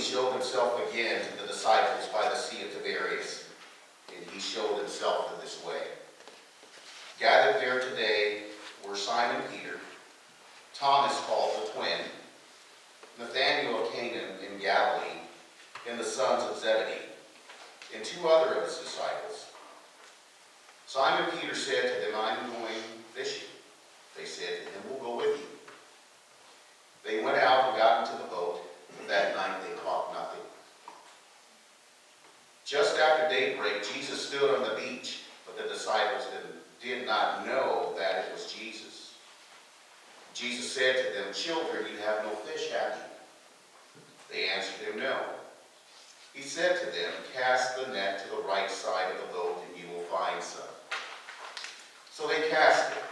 showed himself again to the disciples by the Sea of Tiberias, and he showed himself in this way. Gathered there today were Simon Peter, Thomas called the twin, Nathanael of Cana in Galilee, and the sons of Zebedee, and 2 other of his disciples. Simon Peter said to them, "I'm going fishing." They said to him, "We'll go with you." They went out and got into the boat, but that night they caught nothing. Just after daybreak, Jesus stood on the beach, but the disciples did not know that it was Jesus. Jesus said to them, "Children, you have no fish, have you?" They answered him, "No." He said to them, "Cast the net to the right side of the boat, and you will find some." So they cast it,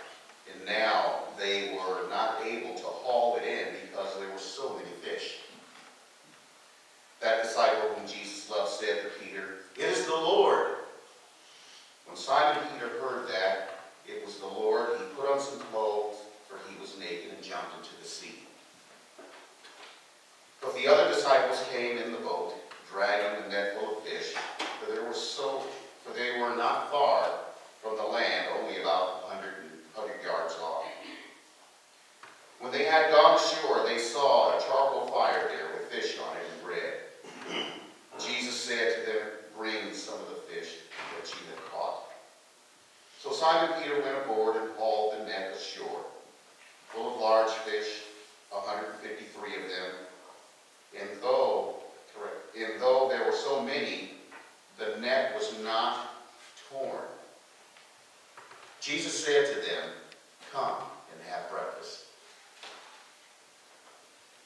and now they were not able to haul it in because there were so many fish. That disciple whom Jesus loved said to Peter, "It is the Lord." When Simon Peter heard that it was the Lord, he put on some clothes, for he was naked, and jumped into the sea. But the other disciples came in the boat, dragging a net full of fish, for they were not far from the land, only about 100 yards off. When they had gone ashore, they saw a charcoal fire there with fish on it and bread. Jesus said to them, "Bring some of the fish that you have caught." So Simon Peter went aboard and hauled the net ashore, full of large fish, 153 of them. And though there were so many, the net was not torn. Jesus said to them, "Come and have breakfast."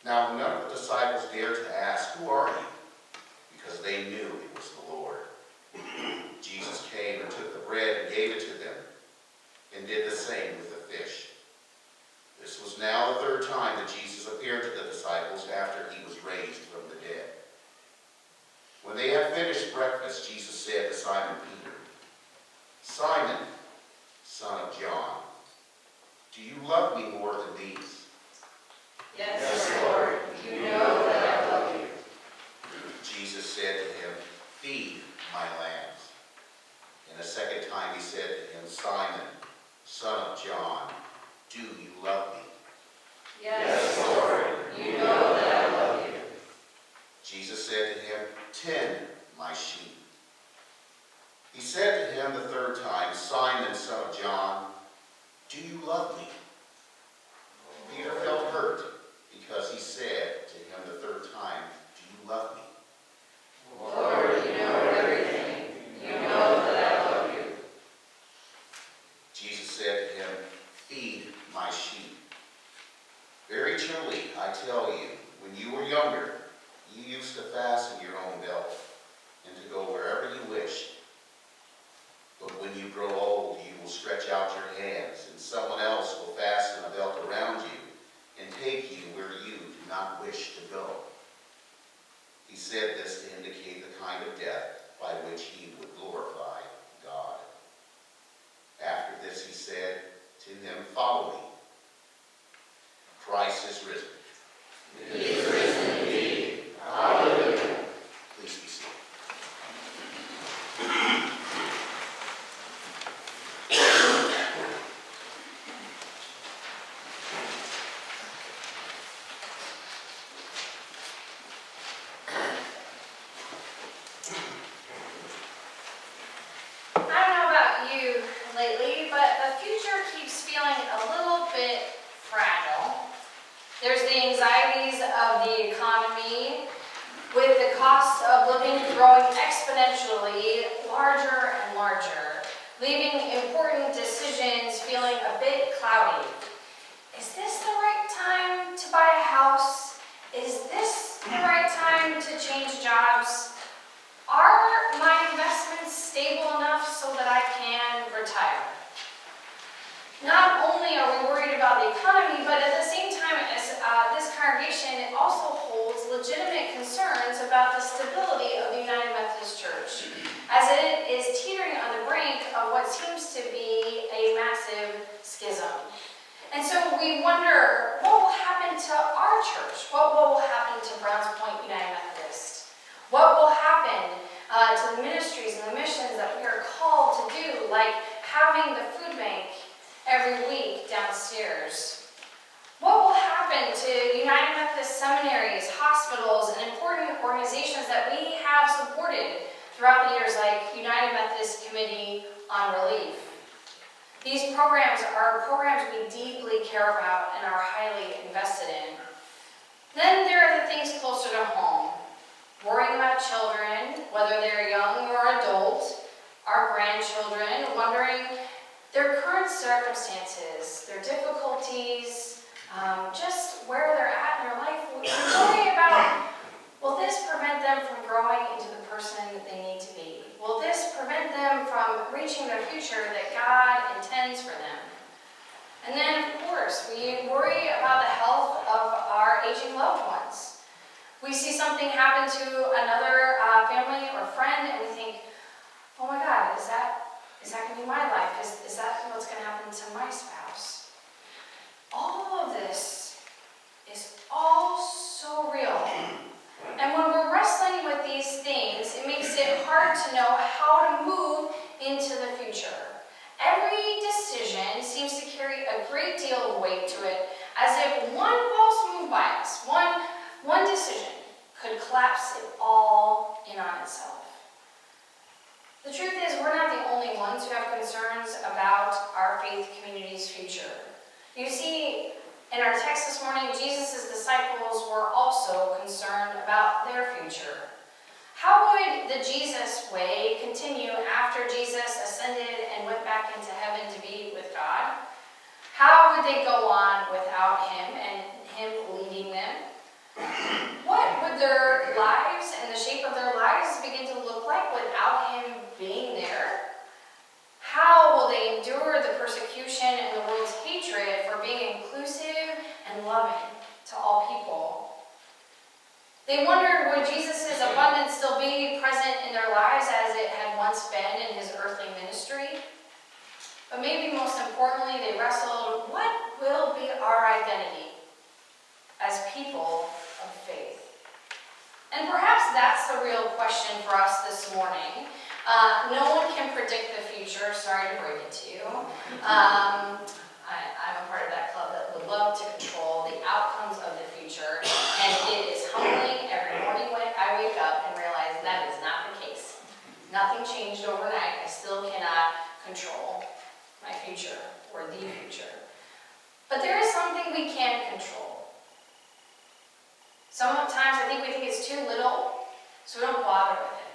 Now none of the disciples dared to ask, "Who are you?" because they knew it was the Lord. Jesus came and took the bread and gave it to them, and did the same with the fish. This was now the 3rd time that Jesus appeared to the disciples after he was raised from the dead. When they had finished breakfast, Jesus said to Simon Peter, "Simon, son of John, do you love me more than these?" Yes, Lord, you know that I love you. Jesus said to him, "Feed my lambs." And a second time he said to him, "Simon, son of John, do you love me?" Yes, Lord, you know that I love you. Jesus said to him, "Tend my sheep." He said to him the 3rd time, "Simon, son of John, do you love me?" Peter felt hurt because he said to him the 3rd time, "Do you love me?" Lord, you know everything. You know that I love you. Jesus said to him, "Feed my sheep. Very truly, I tell you, when you were younger, you used to fasten your own belt and to go wherever you wished. But when you grow old, you will stretch out your hands, and someone else will fasten a belt around you and take you where you do not wish to go." He said this to indicate the kind of death by which he would glorify God. After this he said to him, "Follow me." Christ is risen. He is risen indeed. Hallelujah. Please be seated. I don't know about you lately, but the future keeps feeling a little bit fragile. There's the anxieties of the economy, with the cost of living growing exponentially larger and larger, leaving important decisions feeling a bit cloudy. Is this the right time to buy a house? Is this the right time to change jobs? Are my investments stable enough so that I can retire? Not only are we worried about the economy, but at the same time as this congregation also holds legitimate concerns about the stability of the United Methodist Church, as it is teetering on the brink of what seems to be a massive schism. And so we wonder, what will happen to our church? What will happen to Browns Point United Methodist? throughout the years, like United Methodist Committee on Relief. These programs are programs we deeply care about and are highly invested in. Then there are the things closer to home. Worrying about children, whether they're young or adult, our grandchildren, wondering their current circumstances, their difficulties, just where they're at in their life. We worry about, will this prevent them from growing into the person that they need to be? Will this prevent them from reaching their future that God intends for them? And then, of course, we worry about the health of our aging loved ones. We see something happen to another family or friend, and we think, oh my God, is that going to be my life? Is that what's going to happen to my spouse? All of this is all so real. And when we're wrestling with these things, it makes it hard to know how to move into the future. Every decision seems to carry a great deal of weight to it, as if one false move by us, one decision, could collapse it all in on itself. The truth is, we're not the only ones who have concerns about our faith community's future. You see, in our text this morning, Jesus' disciples were also concerned about their future. How would the Jesus way continue after Jesus ascended and went back into heaven to be with God? How would they go on without him and him leading them? What would their lives and the shape of their lives begin to look like without him being there? How will they endure the persecution and the world's hatred for being inclusive and loving to all people? They wondered, would Jesus' abundance still be present in their lives as it had once been in his earthly ministry? But maybe most importantly, they wrestled, what will be our identity as people of faith? And perhaps that's the real question for us this morning. No one can predict the future, sorry to break it to you. I'm a part of that club that would love to control the outcomes of the future, and it is humbling every morning when I wake up and realize that is not the case. Nothing changed overnight. I still cannot control my future or the future. But there is something we can control. Sometimes we think it's too little, so we don't bother with it.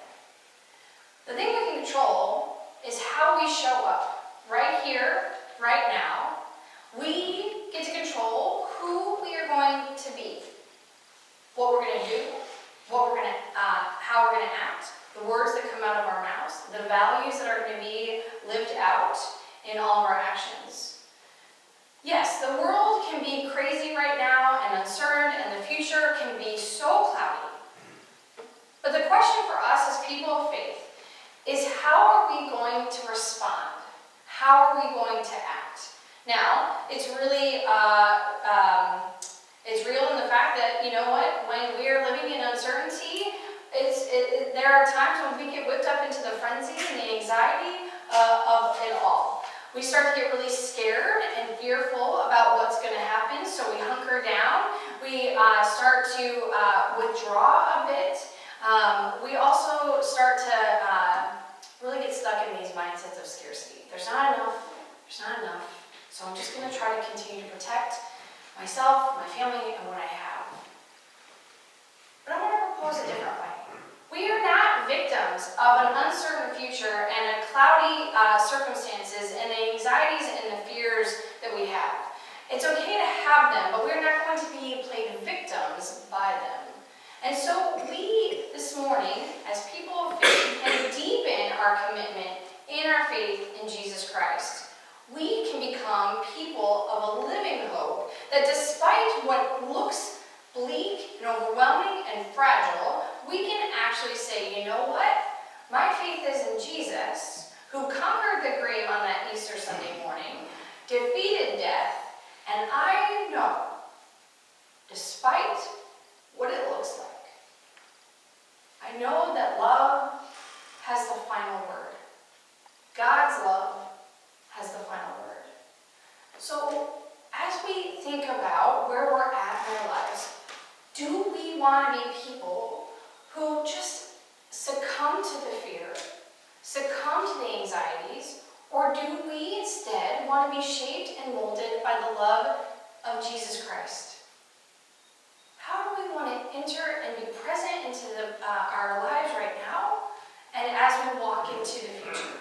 The thing we can control is how we show up, right here, right now. We get to control who we are going to be, what we're going to do, how we're going to act, the words that come out of our mouths, the values that are going to be lived out in all of our actions. Yes, the world can be crazy right now and uncertain, and the future can be so cloudy. But the question for us as people of faith is, how are we going to respond? How are we going to act? Now, it's really, it's real in the fact that, you know what, when we are living in uncertainty, there are times when we get whipped up into the frenzy and the anxiety of it all. We start to get really scared and fearful about what's going to happen, so we hunker down. We start to withdraw a bit. We also start to really get stuck in these mindsets of scarcity. There's not enough, so I'm just going to try to continue to protect myself, my family, and what I have. But I want to propose a different way. We are not victims of an uncertain future and cloudy circumstances and the anxieties and the fears that we have. It's okay to have them, but we're not going to be played victims by them. And so we, this morning, as people of faith, can deepen our commitment in our faith in Jesus Christ. We can become people of a living hope that despite what looks bleak and overwhelming and fragile, we can actually say, you know what? My faith is in Jesus, who conquered the grave on that Easter Sunday morning, defeated death, and I know, despite what it looks like, I know that love has the final word. God's love has the final word. So, as we think about where we're at in our lives, do we want to be people who just succumb to the fear succumb to the anxieties, or do we instead want to be shaped and molded by the love of Jesus Christ? How do we want to enter and be present into our lives right now and as we walk into the future?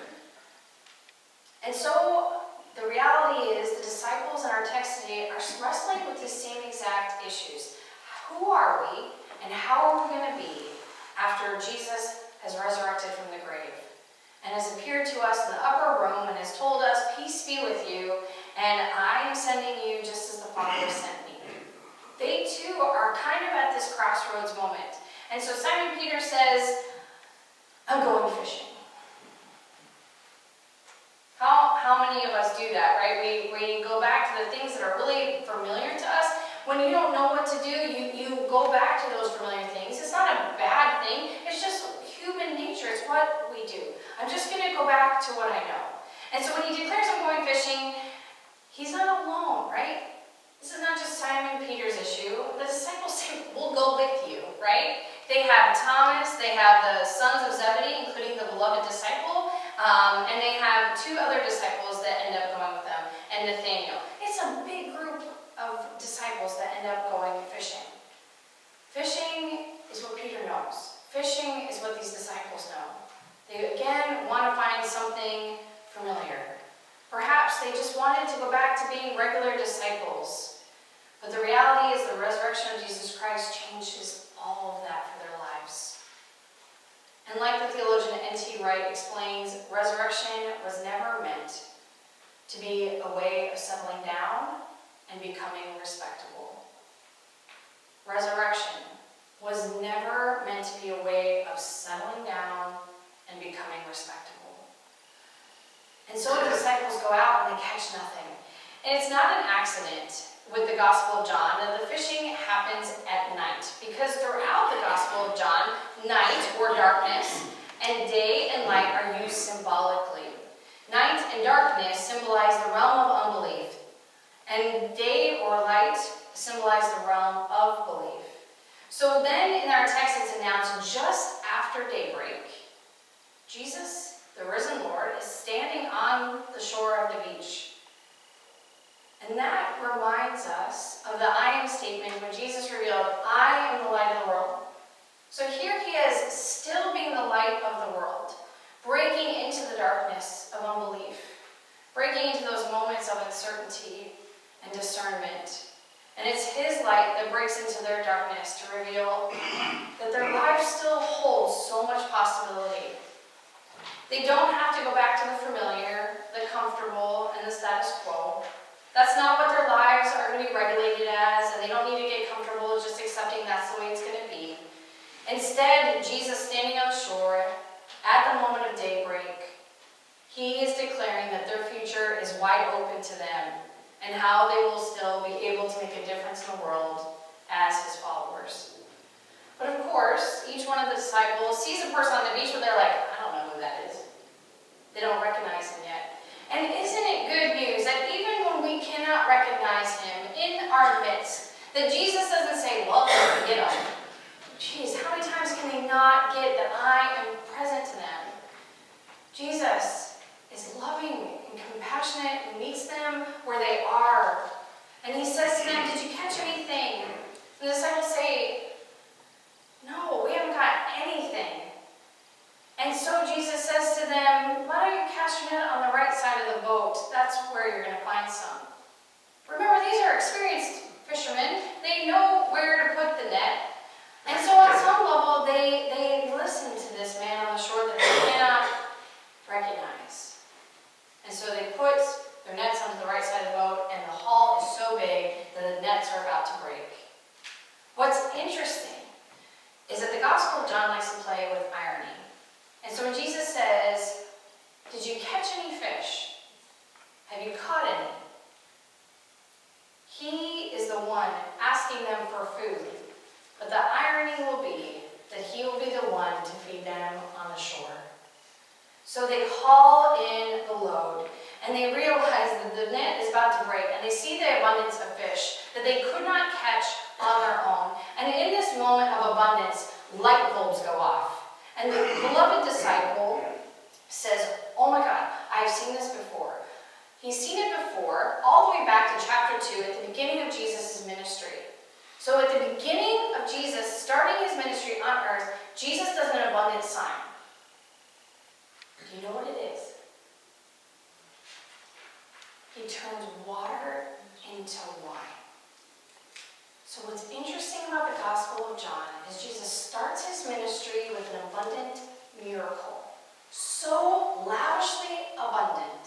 And so the reality is the disciples in our text today are wrestling with the same exact issues. Who are we and how are we going to be after Jesus has resurrected from the grave and has appeared to us in the upper room and has told us, "Peace be with you, and I am sending you just as the Father sent me." They too are kind of at this crossroads moment. And so Simon Peter says, "I'm going fishing." How many of us do that, right? We go back to the things that are really familiar to us. When you don't know what to do, you go back to those familiar things. It's not a bad thing. It's just human nature. It's what we do. I'm just going to go back to what I know. And so when he declares I'm going fishing, he's not alone, right? This is not just Simon Peter's issue. The disciples say, "We'll go with you," right? They have Thomas, they have the sons of Zebedee, including the beloved disciple, and they have two other disciples that end up going with them, and Nathaniel. It's a big group of disciples that end up going fishing. Fishing is what Peter knows. Fishing is what these disciples know. They again want to find something familiar. Perhaps they just wanted to go back to being regular disciples. But the reality is the resurrection of Jesus Christ changes all of that for their lives. And like the theologian N.T. Wright explains, resurrection was never meant to be a way of settling down and becoming respectable. Resurrection was never meant to be a way of settling down and becoming respectable. And so the disciples go out and they catch nothing. And it's not an accident with the Gospel of John that the fishing happens at night. Because throughout the Gospel of John, night or darkness and day and light are used symbolically. Night and darkness symbolize the realm of unbelief. And day or light symbolize the realm of belief. So then in our text it's announced just after daybreak, Jesus, the risen Lord, is standing on the shore of the beach. And that reminds us of the I am statement when Jesus revealed, "I am the light of the world." So here he is, still being the light of the world, breaking into the darkness of unbelief, breaking into those moments of uncertainty and discernment. And it's his light that breaks into their darkness to reveal that their lives still hold so much possibility. They don't have to go back to the familiar, the comfortable, and the status quo. That's not what their lives are going to be regulated as, and they don't need to get comfortable just accepting that's the way it's going to be. Instead, Jesus standing on the shore at the moment of daybreak, he is declaring that their future is wide open to them and how they will still be able to make a difference in the world as his followers. But of course, each one of the disciples sees a person on the beach where they're like, "I don't know who that is." They don't recognize him yet. And isn't it good news that even when we cannot recognize him in our midst, that Jesus doesn't say, "Well, get him." Geez, how many times can they not get that I am present to them? Jesus is loving and compassionate and meets them where they are. And he says to them, "Did you catch anything?" And the disciples say, "No, we haven't got anything." And so Jesus says to them, "Why don't you cast your net on the right side of the boat? That's where you're going to find some." Remember, these are experienced fishermen. They know where to put the net. And so on some level, they listen to this man on the shore that they cannot recognize. And so they put their nets onto the right side of the boat, and the haul is so big that the nets are about to break. What's interesting is that the Gospel of John likes to play with irony. And so when Jesus says, "Did you catch any fish? Have you caught any?" He is the one asking them for food. But the irony will be that he will be the one to feed them on the shore. So they haul in the load, and they realize that the net is about to break, and they see the abundance of fish that they could not catch on their own. And in this moment of abundance, light bulbs go off. And the beloved disciple says, oh my God, I've seen this before. He's seen it before, all the way back to chapter 2, at the beginning of Jesus' ministry. So at the beginning of Jesus, starting his ministry on earth, Jesus does an abundant sign. Do you know what it is? He turns water into wine. So what's interesting about the Gospel of John is Jesus starts his ministry with an abundant miracle. So lavishly abundant.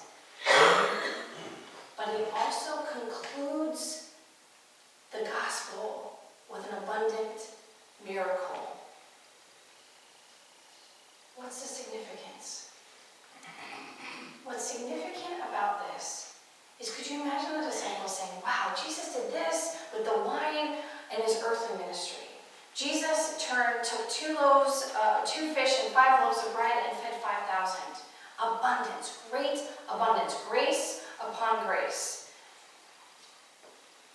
But he also concludes the Gospel with an abundant miracle. What's the significance? What's significant about this is, could you imagine the disciples saying, wow, Jesus did this with the wine and his earthly ministry. Jesus took 2 fish and 5 loaves of bread and fed 5,000. Abundance, great abundance, grace upon grace.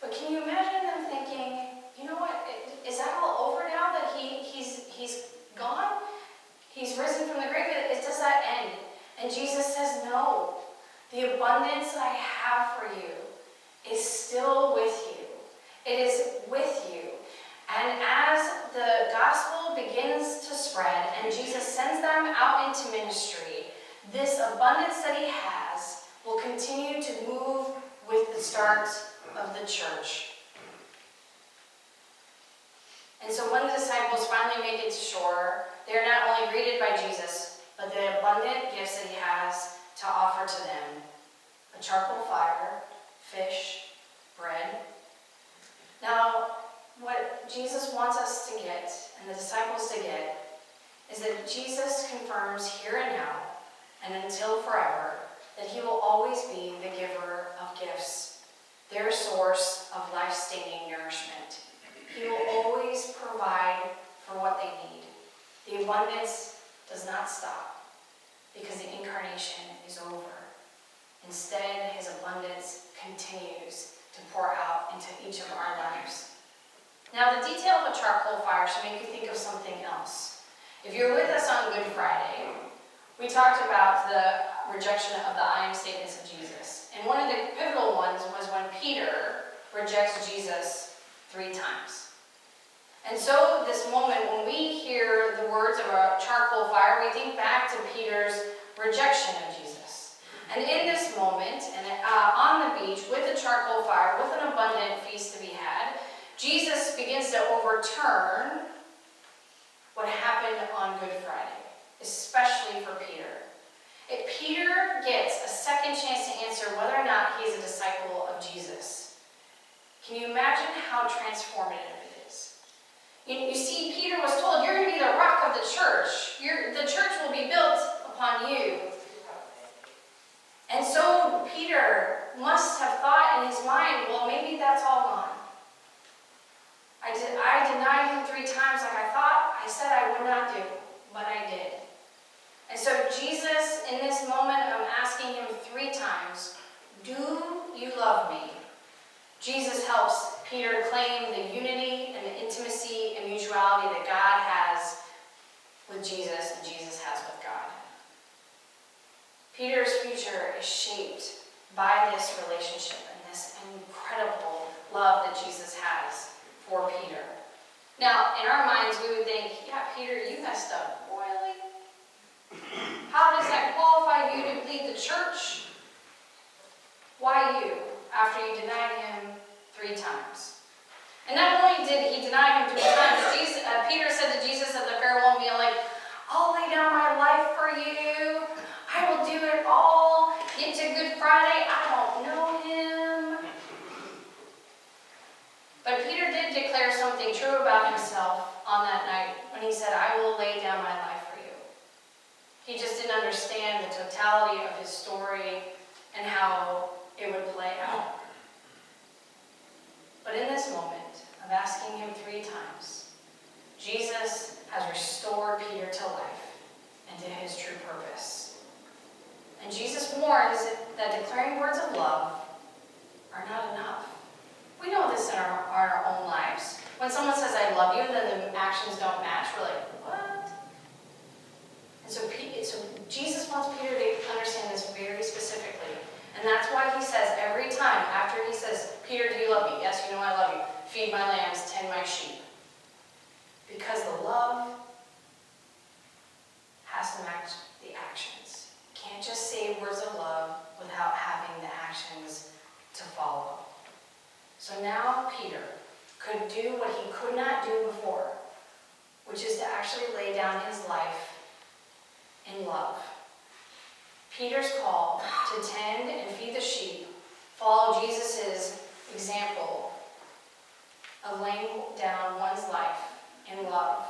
But can you imagine them thinking, you know what, is that all over now that he's gone? He's risen from the grave, does that end? And Jesus says, no, the abundance I have for you is still with you. It is with you. And as the gospel begins to spread and Jesus sends them out into ministry, this abundance that he has will continue to move with the start of the church. And so when the disciples finally make it to shore, they're not only greeted by Jesus, but the abundant gifts that he has to offer to them. A charcoal fire, fish, bread. Now, what Jesus wants us to get, and the disciples to get, is that Jesus confirms here and now, and until forever, that he will always be the giver of gifts, their source of life-sustaining nourishment. He will always provide for what they need. The abundance does not stop, because the incarnation is over. Instead, his abundance continues to pour out into each of our lives. Now, the detail of a charcoal fire should make you think of something else. If you're with us on Good Friday, we talked about the rejection of the I am statements of Jesus. And one of the pivotal ones was when Peter rejects Jesus 3 times. And so this moment, when we hear the words of a charcoal fire, we think back to Peter's rejection of Jesus. And in this moment, and on the beach, with the charcoal fire, with an abundant feast to be had, Jesus begins to overturn what happened on Good Friday, especially for Peter. Peter gets a second chance to answer whether or not he's a disciple of Jesus. Can you imagine how transformative it is? You see, Peter was told, you're going to be the rock of the church. The church will be built upon you. And so Peter must have thought in his mind, well, maybe that's all gone. I denied him 3 times like I thought I said I would not do, but I did. And so Jesus, in this moment of asking him 3 times, do you love me? Jesus helps Peter claim the unity and the intimacy and mutuality that God has with Jesus and Jesus has with God. Peter's future is shaped by this relationship and this incredible love that Jesus has for Peter. Now, in our minds, we would think, yeah, Peter, you messed up royally. How does that qualify you to lead the church? Why you, after you denied him 3 times? And not only did he deny him 3 times, Peter said to Jesus at the farewell meal, like, I'll lay down my life for you. I will do it all. Get to Good Friday. I don't know him. But Peter did declare something true about himself on that night when he said, I will lay down my life for you. He just didn't understand the totality of his story and how it would play out. But in this moment of asking him 3 times, Jesus has restored Peter to life and to his true purpose. And Jesus warns that declaring words of love are not enough. We know this in our own lives. When someone says, I love you, and then the actions don't match, we're like, what? And so Jesus wants Peter says every time after he says, Peter, do you love me? Yes, you know I love you. Feed my lambs, tend my sheep. Because the love has to match the actions. You can't just say words of love without having the actions to follow. So now Peter could do what he could not do before, which is to actually lay down his life in love. Peter's call to tend and feed the sheep followed Jesus' example of laying down one's life in love.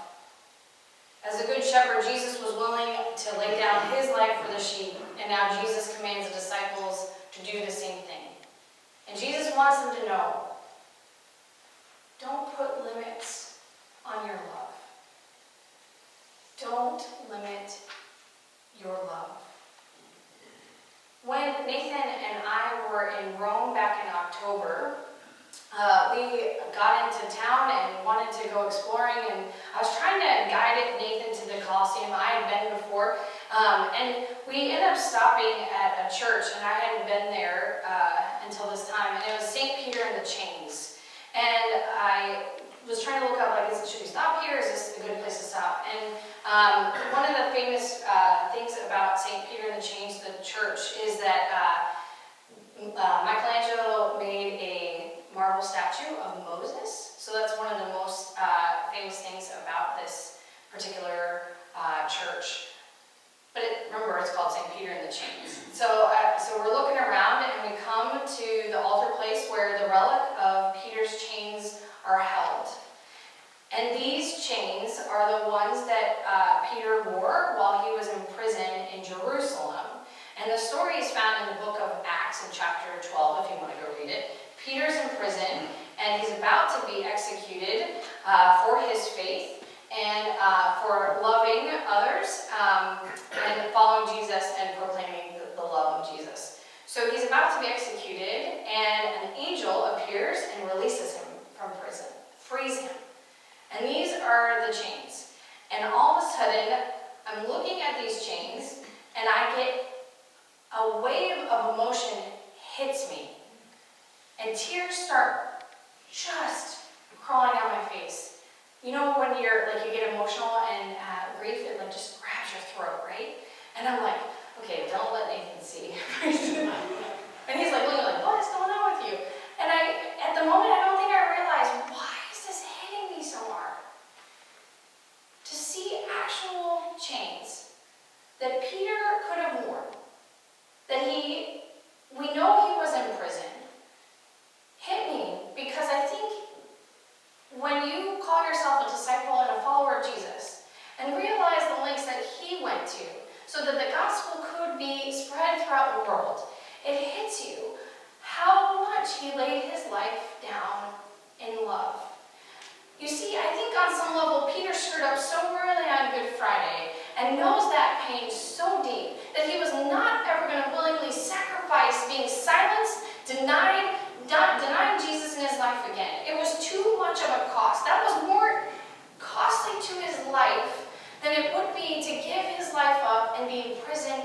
As a good shepherd, Jesus was willing to lay down his life for the sheep, and now Jesus commands the disciples to do the same thing. And Jesus wants them to know, don't put limits on your love. Don't limit your love. When Nathan and I were in Rome back in October, we got into town and wanted to go exploring, and I was trying to guide Nathan to the Colosseum. I had been before, and we ended up stopping at a church, and I hadn't been there until this time, and it was St. Peter and the Chains. And I was trying to look up, like, should we stop here? Is this a good place to stop? And one of the famous things about St. Peter and the Chains, the church, is that Michelangelo made a marble statue of Moses. So that's one of the most famous things about this particular church. But remember, it's called St. Peter and the Chains. So we're looking around, and we come to the altar place where the relic of Peter's chains are held. And these chains are the ones that Peter wore while he was in prison in Jerusalem. And the story is found in the book of Acts in chapter 12, if you want to go read it. Peter's in prison, and he's about to be executed for his faith and for loving others and following Jesus and proclaiming the love of Jesus. So he's about to be executed, and an angel appears and releases him from prison, frees him. And these are the chains. And all of a sudden, I'm looking at these chains, and I get a wave of emotion hits me. And tears start just crawling down my face. You know when you're like, you get emotional and grief, it like just grabs your throat, right? And I'm like, okay, don't let Nathan see. And he's like looking like, what is going on with you? And at the moment, I don't think I realized, why is this hitting me so hard? To see actual chains that Peter could have worn, that we know he was in prison, hit me, because I think when you call yourself a disciple and a follower of Jesus and realize the lengths that he went to so that the gospel could be spread throughout the world, it hits you how much he laid his life down in love. You see, I think on some level, Peter screwed up so early on Good Friday and knows that pain so deep that he was not ever going to willingly sacrifice being silenced, denying Jesus in his life again. It was too much of a cost. That was more costly to his life than it would be to give his life up and be in prison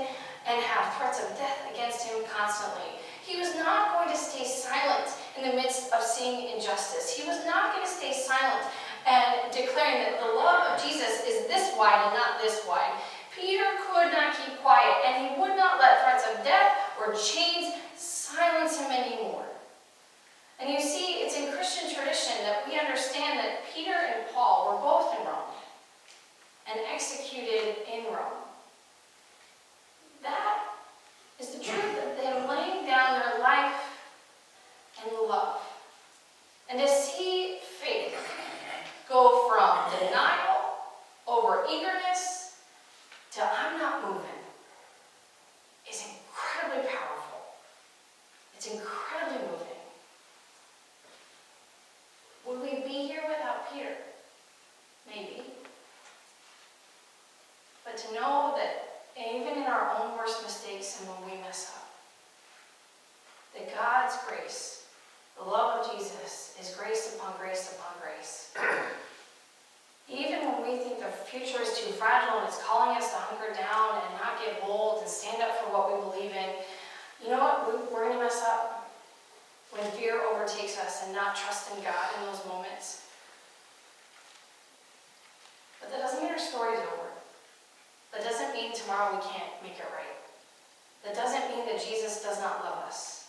and have threats of death against him constantly. He was not going to stay silent in the midst of seeing injustice. He was not going to stay silent and declaring that the love of Jesus is this wide and not this wide. Peter could not keep quiet, and he would not let threats of death or chains silence him anymore. And you see, it's in Christian tradition that we understand that Peter and Paul were both in Rome and executed in Rome. That is the truth of them laying down their life in love. And to see faith go from denial over eagerness to I'm not moving is incredibly powerful. It's incredibly moving. Would we be here without Peter? Maybe. But to know that even in our own worst mistakes and when we mess up, that God's grace, the love of Jesus, is grace upon grace upon grace. Even when we think the future is too fragile and it's calling us to hunker down and not get bold and stand up for what we believe in, you know what? We're going to mess up. when fear overtakes us and not trust in God in those moments. But that doesn't mean our story's over. That doesn't mean tomorrow we can't make it right. That doesn't mean that Jesus does not love us.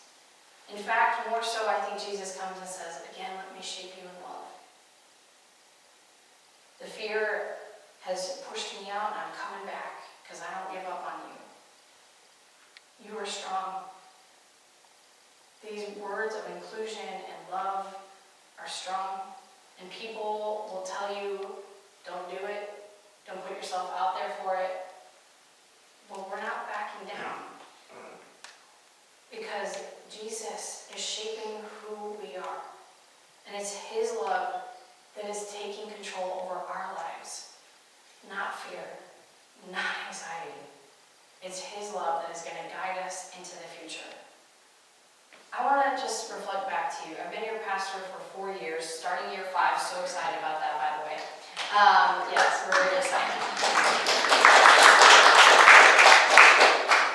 In fact, more so, I think Jesus comes and says, again, let me shape you in love. The fear has pushed me out, and I'm coming back because I don't give up on you. You are strong. These words of inclusion and love are strong, and people will tell you, don't do it, don't put yourself out there for it. Well, we're not backing down, because Jesus is shaping who we are, and it's His love that is taking control over our lives, not fear, not anxiety. It's His love that is going to guide us into the future. I want to just reflect back to you. I've been your pastor for 4 years, starting year 5. So excited about that, by the way. Yes, we're very excited.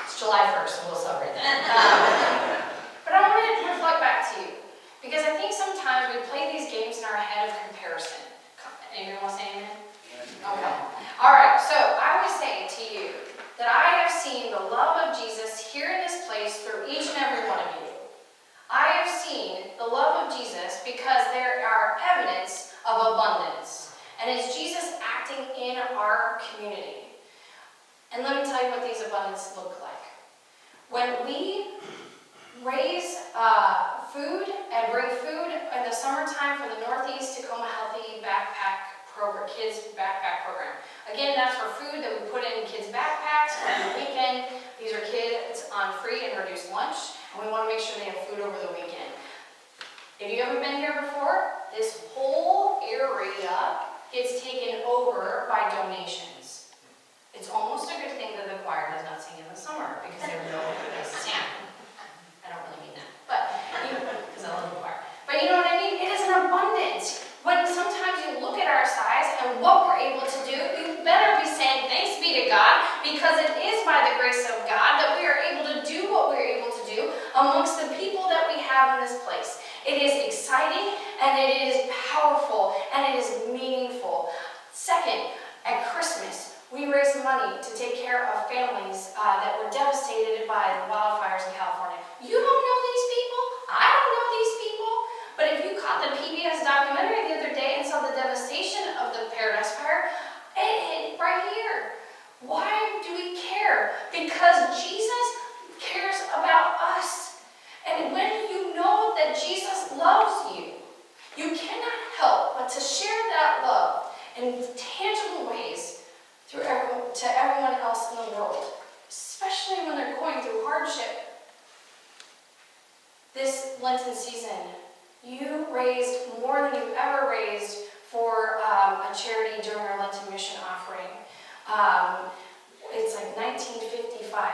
It's July 1st, so we'll celebrate that. But I want to reflect back to you, because I think sometimes we play these games in our head of comparison. Anyone want to say amen? Okay. All right, so I would say to you that I have seen the love of Jesus here in this place through each and every one of you. I have seen the love of Jesus because there are evidence of abundance. And it's Jesus acting in our community. And let me tell you what these abundance look like. When we raise food and bring food in the summertime for the Northeast Tacoma Healthy Backpack Program, Kids Backpack Program. Again, that's for food that we put in kids' backpacks for the weekend. These are kids on free and reduced lunch. And we want to make sure they have food over the weekend. If you haven't been here before, this whole area gets taken over by donations. It's almost a good thing that the choir does not sing in the summer, because there are no place to stand. I don't really mean that, but because I love the choir. But you know what I mean? It is an abundance. When sometimes you look at our size and what we're able to do, you better be saying thanks be to God, because it is by the grace of God that we are able to do what we're able to do amongst the people that we have in this place. It is exciting, and it is powerful, and it is meaningful. Second, at Christmas, we raise money to take care of families that were devastated by the wildfires in California. You don't know these people. I don't know these people. But if you caught the PBS documentary the other day and saw the devastation of the Paradise Fire, it hit right here. Why do we care? Because Jesus cares about us. And when you know that Jesus loves you, you cannot help but to share that love in tangible ways to everyone else in the world, especially when they're going through hardship. This Lenten season, you raised more than you've ever raised for a charity during our Lenten mission offering. It's like 1955.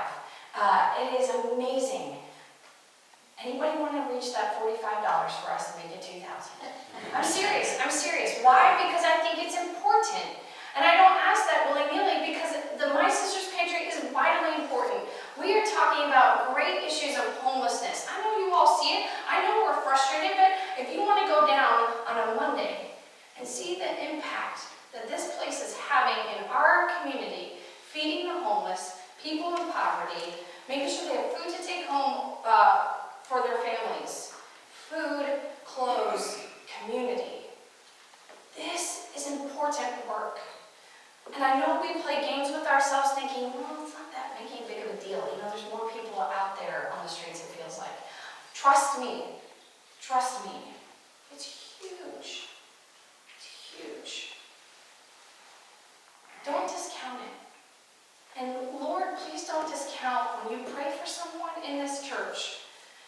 It is amazing. Anybody want to reach that $45 for us and make it $2,000? I'm serious. Why? Because I think it's important. And I don't ask that willy-nilly, because the My Sister's Pantry is vitally important. We are talking about great issues of homelessness. I know you all see it. I know we're frustrated, but if you want to go down on a Monday and see the impact that this place is having in our community, feeding the homeless, people in poverty, making sure they have food to take home for their families, food, clothes, community. This is important work. And I know we play games with ourselves thinking, well, it's not that making big of a deal. You know, there's more people out there on the streets, it feels like. Trust me. It's huge. It's huge. Don't discount it. And Lord, please don't discount when you pray for someone in this church.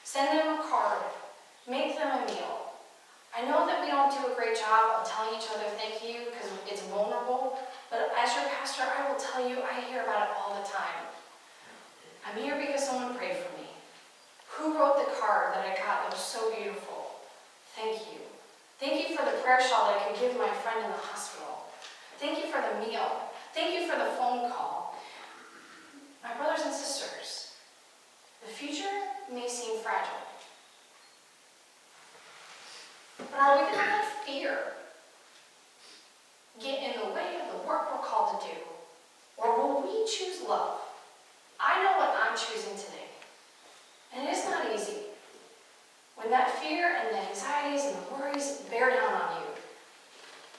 Send them a card. Make them a meal. I know that we don't do a great job of telling each other thank you because it's vulnerable, but as your pastor, I will tell you, I hear about it all the time. I'm here because someone prayed for me. Who wrote the card that I got that was so beautiful? Thank you. Thank you for the prayer shawl that I could give my friend in the hospital. Thank you for the meal. Thank you for the phone call. My brothers and sisters, the future may seem fragile. But are we going to let fear get in the way of the work we're called to do? Or will we choose love? I know what I'm choosing today. And it's not easy. When that fear and the anxieties and the worries bear down on you.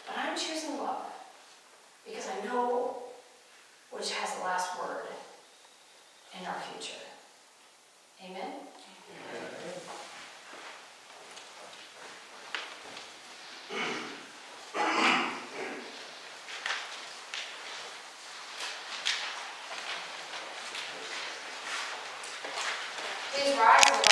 But I'm choosing love. Because I know which has the last word in our future. Amen? Please rise.